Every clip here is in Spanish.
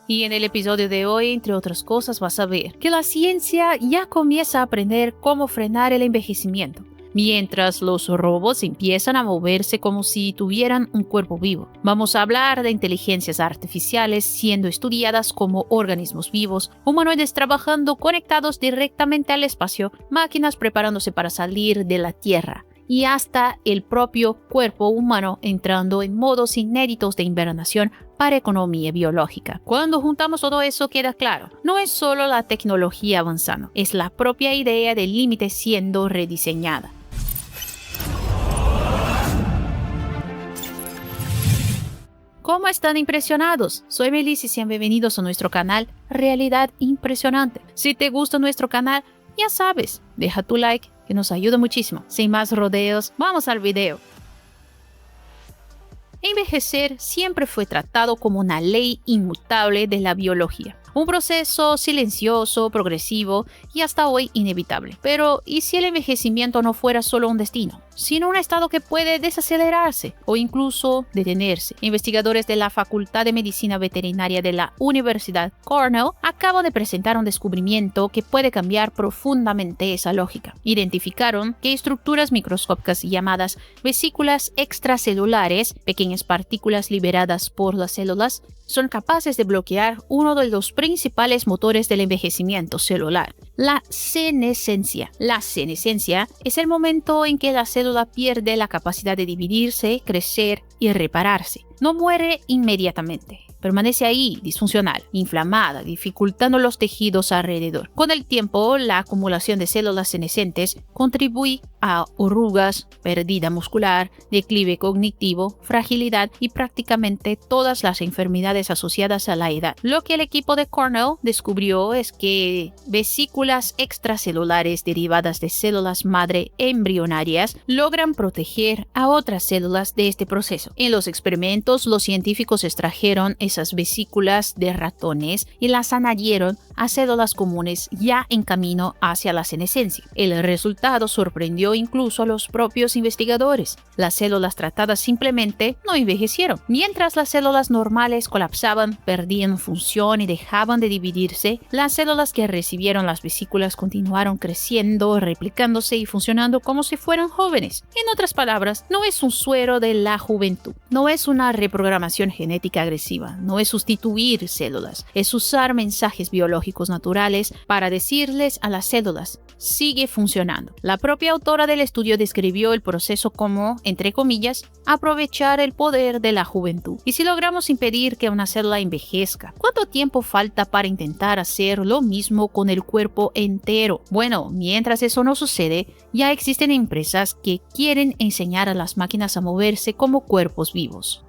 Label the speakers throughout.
Speaker 1: Y en el episodio de hoy, entre otras cosas, vas a ver que la ciencia ya comienza a aprender cómo frenar el envejecimiento, mientras los robots empiezan a moverse como si tuvieran un cuerpo vivo. Vamos a hablar de inteligencias artificiales siendo estudiadas como organismos vivos, humanoides trabajando conectados directamente al espacio, máquinas preparándose para salir de la Tierra, y hasta el propio cuerpo humano entrando en modos inéditos de hibernación para economía biológica. Cuando juntamos todo eso queda claro, no es solo la tecnología avanzando, es la propia idea del límite siendo rediseñada. ¿Cómo están impresionados? Soy Melissa y sean bienvenidos a nuestro canal Realidad Impresionante. Si te gusta nuestro canal, ya sabes, deja tu like, que nos ayuda muchísimo. Sin más rodeos, vamos al video. Envejecer siempre fue tratado como una ley inmutable de la biología. Un proceso silencioso, progresivo y hasta hoy inevitable. Pero, ¿y si el envejecimiento no fuera solo un destino, sino un estado que puede desacelerarse o incluso detenerse? Investigadores de la Facultad de Medicina Veterinaria de la Universidad Cornell acaban de presentar un descubrimiento que puede cambiar profundamente esa lógica. Identificaron que estructuras microscópicas llamadas vesículas extracelulares, pequeñas partículas liberadas por las células, son capaces de bloquear uno de los principales motores del envejecimiento celular, la senescencia. La senescencia es el momento en que la célula pierde la capacidad de dividirse, crecer y repararse. No muere inmediatamente. Permanece ahí, disfuncional, inflamada, dificultando los tejidos alrededor. Con el tiempo, la acumulación de células senescentes contribuye a arrugas, pérdida muscular, declive cognitivo, fragilidad y prácticamente todas las enfermedades asociadas a la edad. Lo que el equipo de Cornell descubrió es que vesículas extracelulares derivadas de células madre embrionarias logran proteger a otras células de este proceso. En los experimentos, los científicos extrajeron esas vesículas de ratones y las añadieron a células comunes ya en camino hacia la senescencia. El resultado sorprendió incluso a los propios investigadores. Las células tratadas simplemente no envejecieron. Mientras las células normales colapsaban, perdían función y dejaban de dividirse, las células que recibieron las vesículas continuaron creciendo, replicándose y funcionando como si fueran jóvenes. En otras palabras, no es un suero de la juventud, no es una reprogramación genética agresiva, no es sustituir células, es usar mensajes biológicos naturales para decirles a las células, sigue funcionando. La propia autora del estudio describió el proceso como, entre comillas, aprovechar el poder de la juventud. Y si logramos impedir que una célula envejezca, ¿cuánto tiempo falta para intentar hacer lo mismo con el cuerpo entero? Bueno, mientras eso no sucede, ya existen empresas que quieren enseñar a las máquinas a moverse como cuerpos vivos.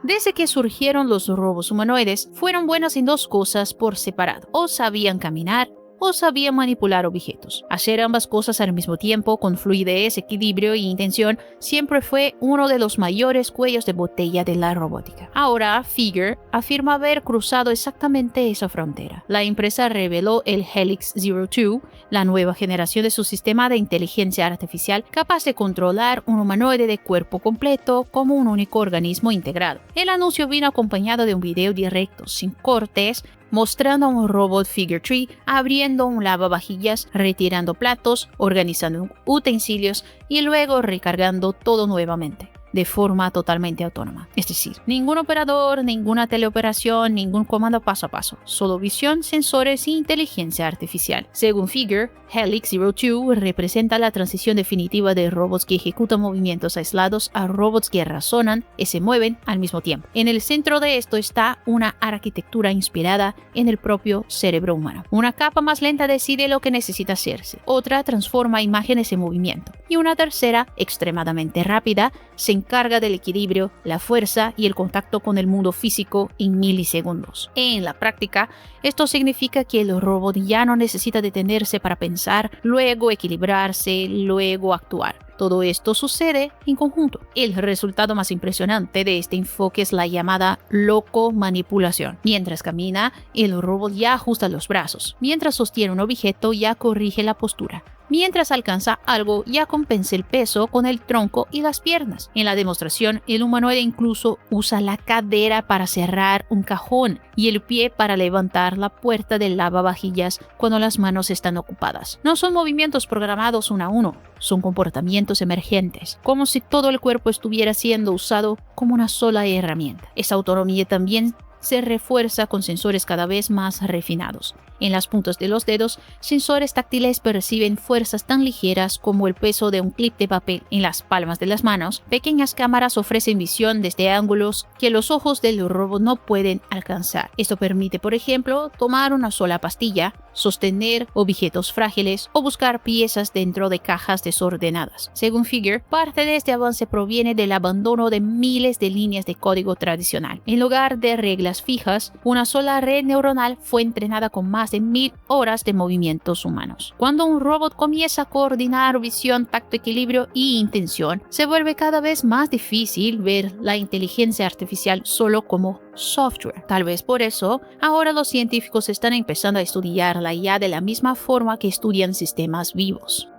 Speaker 1: Desde que surgieron los robots humanoides, fueron buenos en dos cosas por separado. O sabían caminar o sabían manipular objetos. Hacer ambas cosas al mismo tiempo, con fluidez, equilibrio y intención, siempre fue uno de los mayores cuellos de botella de la robótica. Ahora, Figure afirma haber cruzado exactamente esa frontera. La empresa reveló el Helix 02, la nueva generación de su sistema de inteligencia artificial capaz de controlar un humanoide de cuerpo completo como un único organismo integrado. El anuncio vino acompañado de un video directo, sin cortes, mostrando a un robot Figure 3 abriendo un lavavajillas, retirando platos, organizando utensilios y luego recargando todo nuevamente, de forma totalmente autónoma. Es decir, ningún operador, ninguna teleoperación, ningún comando paso a paso, solo visión, sensores y inteligencia artificial. Según Figure, Helix 02 representa la transición definitiva de robots que ejecutan movimientos aislados a robots que razonan y se mueven al mismo tiempo. En el centro de esto está una arquitectura inspirada en el propio cerebro humano. Una capa más lenta decide lo que necesita hacerse, otra transforma imágenes en movimiento y una tercera, extremadamente rápida, se encarga del equilibrio, la fuerza y el contacto con el mundo físico en milisegundos. En la práctica, esto significa que el robot ya no necesita detenerse para pensar, luego equilibrarse, luego actuar. Todo esto sucede en conjunto. El resultado más impresionante de este enfoque es la llamada locomanipulación. Mientras camina, el robot ya ajusta los brazos. Mientras sostiene un objeto, ya corrige la postura. Mientras alcanza algo, ya compensa el peso con el tronco y las piernas. En la demostración, el humanoide incluso usa la cadera para cerrar un cajón y el pie para levantar la puerta del lavavajillas cuando las manos están ocupadas. No son movimientos programados uno a uno, son comportamientos emergentes, como si todo el cuerpo estuviera siendo usado como una sola herramienta. Esa autonomía también se refuerza con sensores cada vez más refinados. En las puntas de los dedos, sensores táctiles perciben fuerzas tan ligeras como el peso de un clip de papel. En las palmas de las manos, pequeñas cámaras ofrecen visión desde ángulos que los ojos del robot no pueden alcanzar. Esto permite, por ejemplo, tomar una sola pastilla, sostener objetos frágiles o buscar piezas dentro de cajas desordenadas. Según Figure, parte de este avance proviene del abandono de miles de líneas de código tradicional. En lugar de reglas fijas, una sola red neuronal fue entrenada con más de 1000 horas de movimientos humanos. Cuando un robot comienza a coordinar visión, tacto, equilibrio y intención, se vuelve cada vez más difícil ver la inteligencia artificial solo como software. Tal vez por eso, ahora los científicos están empezando a estudiar la IA de la misma forma que estudian sistemas vivos.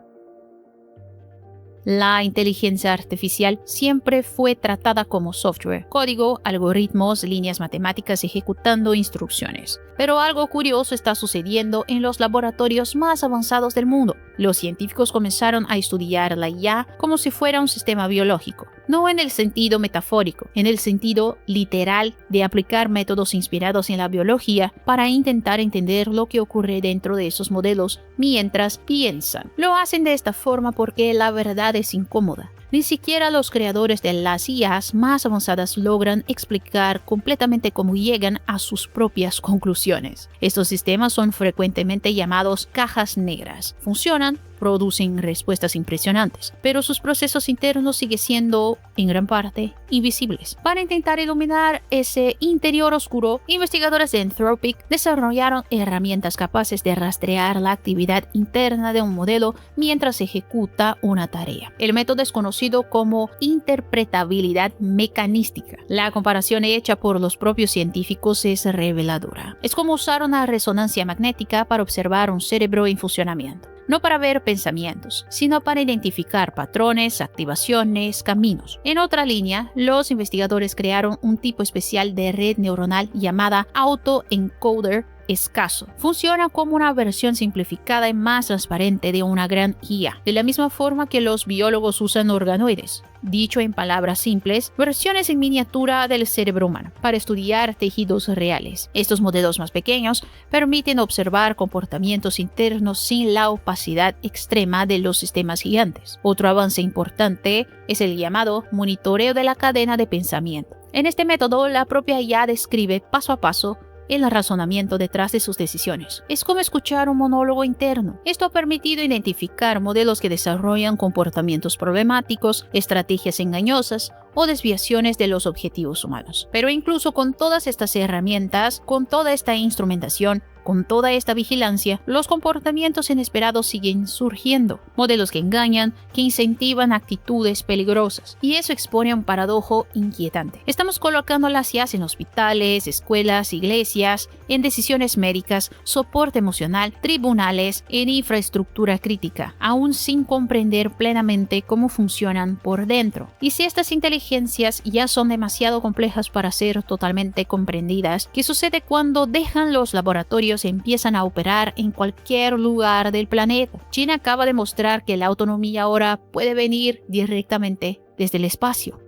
Speaker 1: La inteligencia artificial siempre fue tratada como software, código, algoritmos, líneas matemáticas ejecutando instrucciones. Pero algo curioso está sucediendo en los laboratorios más avanzados del mundo. Los científicos comenzaron a estudiar la IA como si fuera un sistema biológico, no en el sentido metafórico, en el sentido literal de aplicar métodos inspirados en la biología para intentar entender lo que ocurre dentro de esos modelos mientras piensan. Lo hacen de esta forma porque la verdad es incómoda. Ni siquiera los creadores de las IAs más avanzadas logran explicar completamente cómo llegan a sus propias conclusiones. Estos sistemas son frecuentemente llamados cajas negras. Funcionan, producen respuestas impresionantes, pero sus procesos internos siguen siendo, en gran parte, invisibles. Para intentar iluminar ese interior oscuro, investigadores de Anthropic desarrollaron herramientas capaces de rastrear la actividad interna de un modelo mientras ejecuta una tarea. El método es conocido como interpretabilidad mecanística. La comparación hecha por los propios científicos es reveladora. Es como usar una resonancia magnética para observar un cerebro en funcionamiento. No para ver pensamientos, sino para identificar patrones, activaciones, caminos. En otra línea, los investigadores crearon un tipo especial de red neuronal llamada autoencoder escaso. Funciona como una versión simplificada y más transparente de una gran IA, de la misma forma que los biólogos usan organoides. Dicho en palabras simples, versiones en miniatura del cerebro humano, para estudiar tejidos reales. Estos modelos más pequeños permiten observar comportamientos internos sin la opacidad extrema de los sistemas gigantes. Otro avance importante es el llamado monitoreo de la cadena de pensamiento. En este método, la propia IA describe paso a paso el razonamiento detrás de sus decisiones. Es como escuchar un monólogo interno. Esto ha permitido identificar modelos que desarrollan comportamientos problemáticos, estrategias engañosas o desviaciones de los objetivos humanos. Pero incluso con todas estas herramientas, con toda esta instrumentación, con toda esta vigilancia, los comportamientos inesperados siguen surgiendo. Modelos que engañan, que incentivan actitudes peligrosas. Y eso expone a un paradojo inquietante. Estamos colocando las IAs en hospitales, escuelas, iglesias, en decisiones médicas, soporte emocional, tribunales, en infraestructura crítica, aún sin comprender plenamente cómo funcionan por dentro. Y si estas inteligencias ya son demasiado complejas para ser totalmente comprendidas, ¿qué sucede cuando dejan los laboratorios y empiezan a operar en cualquier lugar del planeta? China acaba de mostrar que la autonomía ahora puede venir directamente desde el espacio.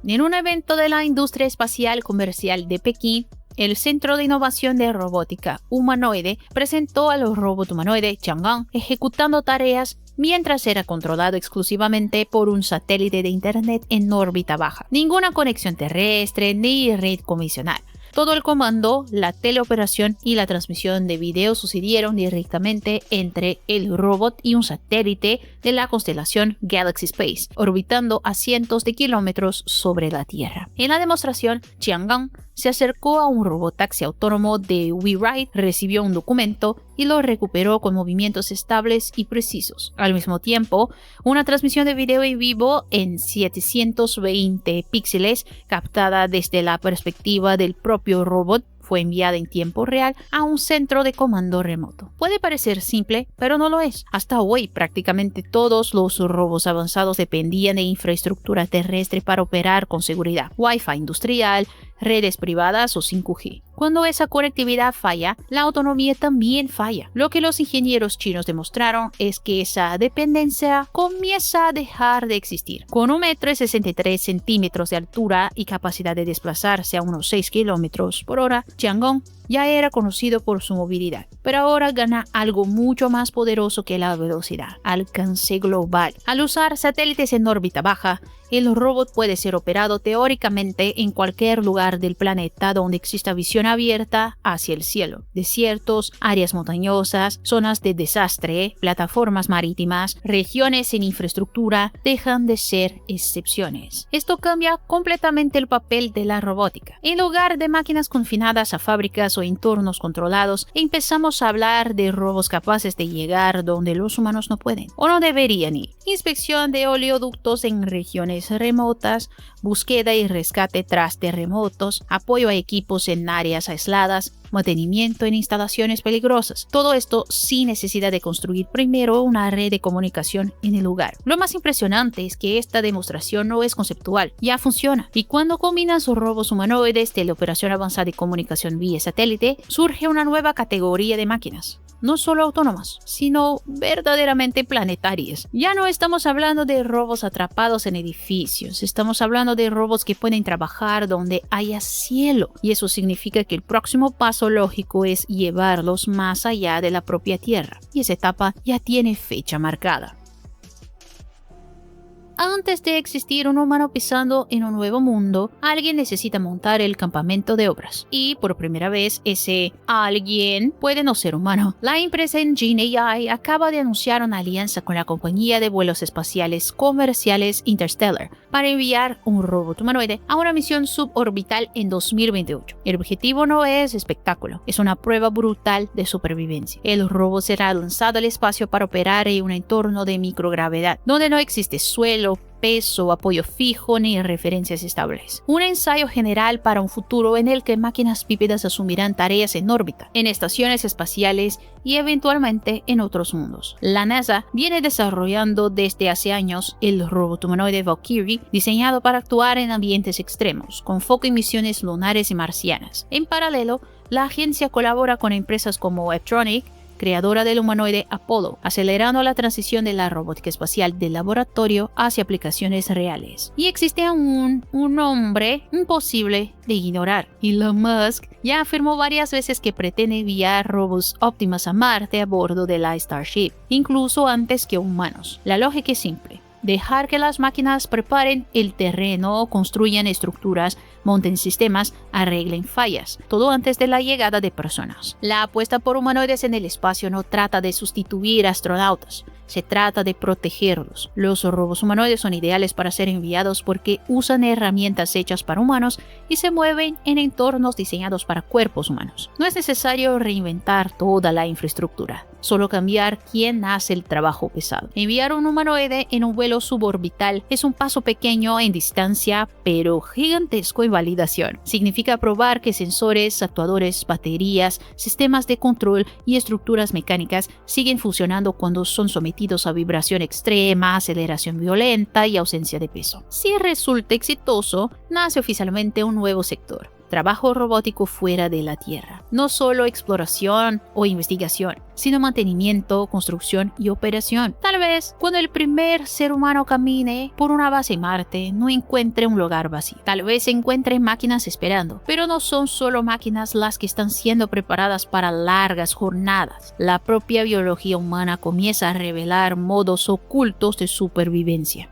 Speaker 1: En un evento de la industria espacial comercial de Pekín, el Centro de Innovación de Robótica Humanoide presentó al robot humanoide Chang'e ejecutando tareas mientras era controlado exclusivamente por un satélite de internet en órbita baja. Ninguna conexión terrestre ni red convencional. Todo el comando, la teleoperación y la transmisión de video sucedieron directamente entre el robot y un satélite de la constelación Galaxy Space, orbitando a cientos de kilómetros sobre la Tierra. En la demostración, Chang'e se acercó a un robotaxi autónomo de WeRide, recibió un documento y lo recuperó con movimientos estables y precisos. Al mismo tiempo, una transmisión de video en vivo en 720 píxeles, captada desde la perspectiva del propio robot, fue enviada en tiempo real a un centro de comando remoto. Puede parecer simple, pero no lo es. Hasta hoy, prácticamente todos los robots avanzados dependían de infraestructura terrestre para operar con seguridad. Wi-Fi industrial, redes privadas o 5G. Cuando esa conectividad falla, la autonomía también falla. Lo que los ingenieros chinos demostraron es que esa dependencia comienza a dejar de existir. Con 1,63 m de altura y capacidad de desplazarse a unos 6 km/h, Tiangong ya era conocido por su movilidad, pero ahora gana algo mucho más poderoso que la velocidad: alcance global. Al usar satélites en órbita baja, el robot puede ser operado teóricamente en cualquier lugar del planeta donde exista visión abierta hacia el cielo. Desiertos, áreas montañosas, zonas de desastre, plataformas marítimas, regiones sin infraestructura dejan de ser excepciones. Esto cambia completamente el papel de la robótica. En lugar de máquinas confinadas a fábricas o entornos controlados, empezamos a hablar de robots capaces de llegar donde los humanos no pueden o no deberían ir. Inspección de oleoductos en regiones remotas, búsqueda y rescate tras terremotos, apoyo a equipos en áreas aisladas, mantenimiento en instalaciones peligrosas. Todo esto sin necesidad de construir primero una red de comunicación en el lugar. Lo más impresionante es que esta demostración no es conceptual, ya funciona. Y cuando combinan sus robots humanoides de la operación avanzada de comunicación vía satélite, surge una nueva categoría de máquinas. No solo autónomas, sino verdaderamente planetarias. Ya no estamos hablando de robots atrapados en edificios, estamos hablando de robots que pueden trabajar donde haya cielo. Y eso significa que el próximo paso lógico es llevarlos más allá de la propia Tierra. Y esa etapa ya tiene fecha marcada. Antes de existir un humano pisando en un nuevo mundo, alguien necesita montar el campamento de obras. Y por primera vez, ese alguien puede no ser humano. La empresa Engine AI acaba de anunciar una alianza con la compañía de vuelos espaciales comerciales Interstellar para enviar un robot humanoide a una misión suborbital en 2028. El objetivo no es espectáculo, es una prueba brutal de supervivencia. El robot será lanzado al espacio para operar en un entorno de microgravedad, donde no existe suelo, peso, apoyo fijo ni referencias estables. Un ensayo general para un futuro en el que máquinas bípedas asumirán tareas en órbita, en estaciones espaciales y eventualmente en otros mundos. La NASA viene desarrollando desde hace años el robot humanoide Valkyrie, diseñado para actuar en ambientes extremos, con foco en misiones lunares y marcianas. En paralelo, la agencia colabora con empresas como Eptronic, creadora del humanoide Apollo, acelerando la transición de la robótica espacial del laboratorio hacia aplicaciones reales. Y existe aún un nombre imposible de ignorar. Elon Musk ya afirmó varias veces que pretende enviar robots Optimus a Marte a bordo de la Starship, incluso antes que humanos. La lógica es simple: dejar que las máquinas preparen el terreno, construyan estructuras, monten sistemas, arreglen fallas, todo antes de la llegada de personas. La apuesta por humanoides en el espacio no trata de sustituir astronautas, se trata de protegerlos. Los robots humanoides son ideales para ser enviados porque usan herramientas hechas para humanos y se mueven en entornos diseñados para cuerpos humanos. No es necesario reinventar toda la infraestructura, solo cambiar quién hace el trabajo pesado. Enviar un humanoide en un vuelo suborbital es un paso pequeño en distancia, pero gigantesco en validación. Significa probar que sensores, actuadores, baterías, sistemas de control y estructuras mecánicas siguen funcionando cuando son sometidos a vibración extrema, aceleración violenta y ausencia de peso. Si resulta exitoso, nace oficialmente un nuevo sector: trabajo robótico fuera de la Tierra. No solo exploración o investigación, sino mantenimiento, construcción y operación. Tal vez cuando el primer ser humano camine por una base en Marte no encuentre un lugar vacío. Tal vez encuentre máquinas esperando, pero no son solo máquinas las que están siendo preparadas para largas jornadas. La propia biología humana comienza a revelar modos ocultos de supervivencia.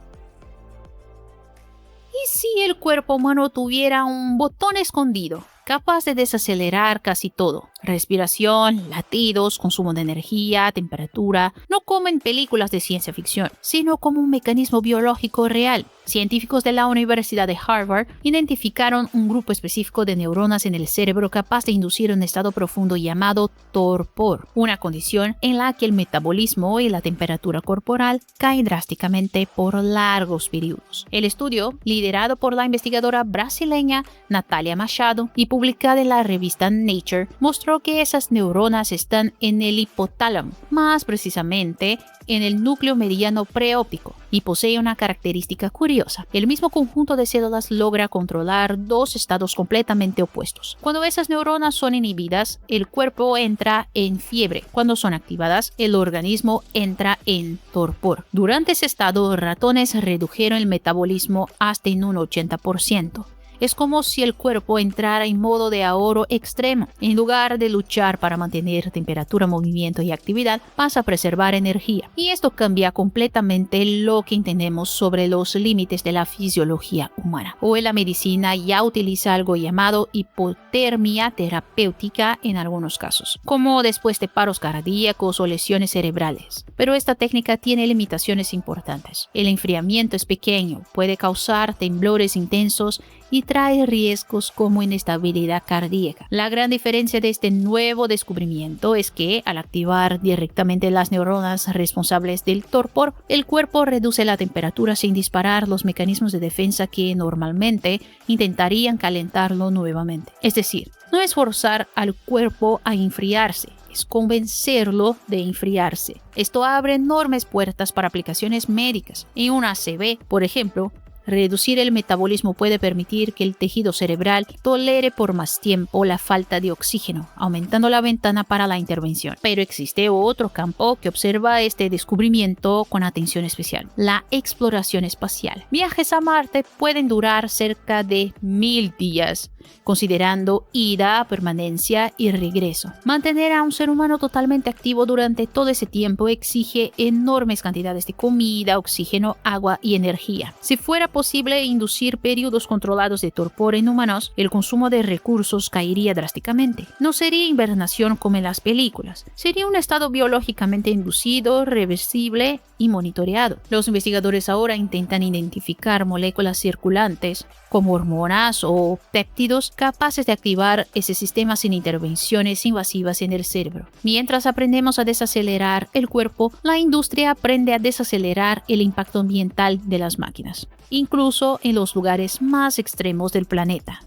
Speaker 1: ¿Y si el cuerpo humano tuviera un botón escondido? capaz de desacelerar casi todo. Respiración, latidos, consumo de energía, temperatura, no como en películas de ciencia ficción, sino como un mecanismo biológico real. Científicos de la Universidad de Harvard identificaron un grupo específico de neuronas en el cerebro capaz de inducir un estado profundo llamado torpor, una condición en la que el metabolismo y la temperatura corporal caen drásticamente por largos periodos. El estudio, liderado por la investigadora brasileña Natalia Machado y publicada en la revista Nature, mostró que esas neuronas están en el hipotálamo, más precisamente en el núcleo mediano preóptico, y posee una característica curiosa. El mismo conjunto de células logra controlar dos estados completamente opuestos. Cuando esas neuronas son inhibidas, el cuerpo entra en fiebre. Cuando son activadas, el organismo entra en torpor. Durante ese estado, ratones redujeron el metabolismo hasta en un 80%. Es como si el cuerpo entrara en modo de ahorro extremo. En lugar de luchar para mantener temperatura, movimiento y actividad, pasa a preservar energía. Y esto cambia completamente lo que entendemos sobre los límites de la fisiología humana. Hoy la medicina ya utiliza algo llamado hipotermia terapéutica en algunos casos, como después de paros cardíacos o lesiones cerebrales. Pero esta técnica tiene limitaciones importantes. El enfriamiento es pequeño, puede causar temblores intensos y trae riesgos como inestabilidad cardíaca. La gran diferencia de este nuevo descubrimiento es que, al activar directamente las neuronas responsables del torpor, el cuerpo reduce la temperatura sin disparar los mecanismos de defensa que normalmente intentarían calentarlo nuevamente. Es decir, no es forzar al cuerpo a enfriarse, es convencerlo de enfriarse. Esto abre enormes puertas para aplicaciones médicas. En un ACV, por ejemplo, reducir el metabolismo puede permitir que el tejido cerebral tolere por más tiempo la falta de oxígeno, aumentando la ventana para la intervención. Pero existe otro campo que observa este descubrimiento con atención especial: la exploración espacial. Viajes a Marte pueden durar cerca de 1000 días, considerando ida, permanencia y regreso. Mantener a un ser humano totalmente activo durante todo ese tiempo exige enormes cantidades de comida, oxígeno, agua y energía. Si fuera posible inducir periodos controlados de torpor en humanos, el consumo de recursos caería drásticamente. No sería hibernación como en las películas, sería un estado biológicamente inducido, reversible y monitoreado. Los investigadores ahora intentan identificar moléculas circulantes como hormonas o péptidos capaces de activar ese sistema sin intervenciones invasivas en el cerebro. Mientras aprendemos a desacelerar el cuerpo, la industria aprende a desacelerar el impacto ambiental de las máquinas, incluso en los lugares más extremos del planeta.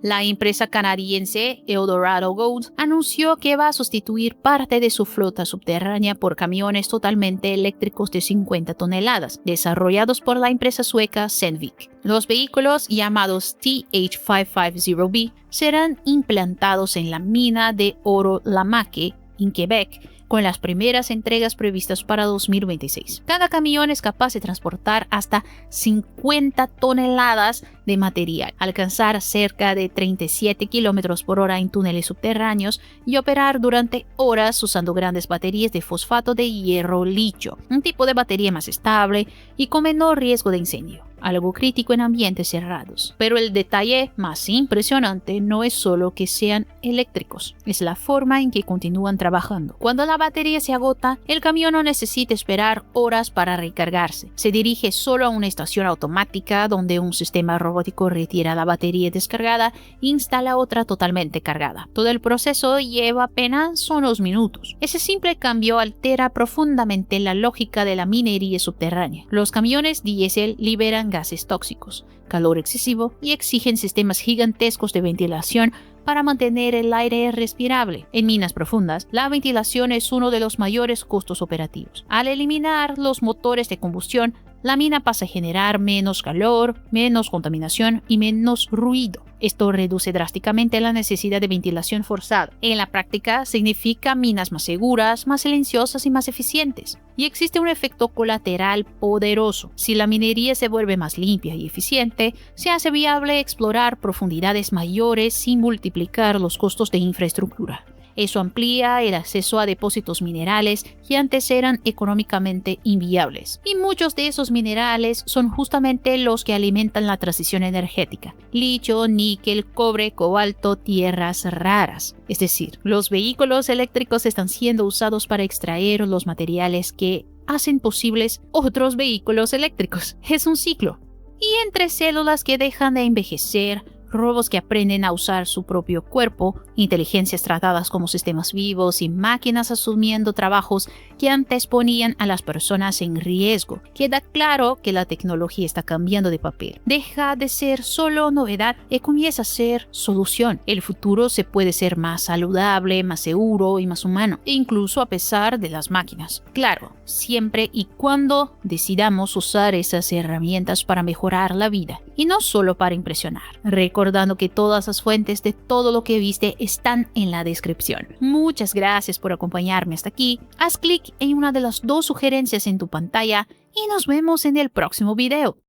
Speaker 1: La empresa canadiense Eldorado Gold anunció que va a sustituir parte de su flota subterránea por camiones totalmente eléctricos de 50 toneladas, desarrollados por la empresa sueca Sandvik. Los vehículos, llamados TH550B, serán implantados en la mina de oro Lamaque, en Quebec, con las primeras entregas previstas para 2026. Cada camión es capaz de transportar hasta 50 toneladas de material, alcanzar cerca de 37 km por hora en túneles subterráneos y operar durante horas usando grandes baterías de fosfato de hierro litio, un tipo de batería más estable y con menor riesgo de incendio, algo crítico en ambientes cerrados. Pero el detalle más impresionante no es solo que sean eléctricos, es la forma en que continúan trabajando. Cuando la batería se agota, el camión no necesita esperar horas para recargarse. Se dirige solo a una estación automática donde un sistema robótico retira la batería descargada e instala otra totalmente cargada. Todo el proceso lleva apenas unos minutos. Ese simple cambio altera profundamente la lógica de la minería subterránea. Los camiones diésel liberan gases tóxicos, calor excesivo y exigen sistemas gigantescos de ventilación para mantener el aire respirable. En minas profundas, la ventilación es uno de los mayores costos operativos. Al eliminar los motores de combustión, la mina pasa a generar menos calor, menos contaminación y menos ruido. Esto reduce drásticamente la necesidad de ventilación forzada. En la práctica, significa minas más seguras, más silenciosas y más eficientes. Y existe un efecto colateral poderoso. Si la minería se vuelve más limpia y eficiente, se hace viable explorar profundidades mayores sin multiplicar los costos de infraestructura. Eso amplía el acceso a depósitos minerales que antes eran económicamente inviables. Y muchos de esos minerales son justamente los que alimentan la transición energética: litio, níquel, cobre, cobalto, tierras raras. Es decir, los vehículos eléctricos están siendo usados para extraer los materiales que hacen posibles otros vehículos eléctricos. Es un ciclo. Y entre células que dejan de envejecer, robots que aprenden a usar su propio cuerpo, inteligencias tratadas como sistemas vivos y máquinas asumiendo trabajos que antes ponían a las personas en riesgo, queda claro que la tecnología está cambiando de papel. Deja de ser solo novedad y comienza a ser solución. El futuro se puede ser más saludable, más seguro y más humano, incluso a pesar de las máquinas. Claro, siempre y cuando decidamos usar esas herramientas para mejorar la vida y no solo para impresionar. Recordando que todas las fuentes de todo lo que viste están en la descripción. Muchas gracias por acompañarme hasta aquí. Haz clic en una de las dos sugerencias en tu pantalla y nos vemos en el próximo video.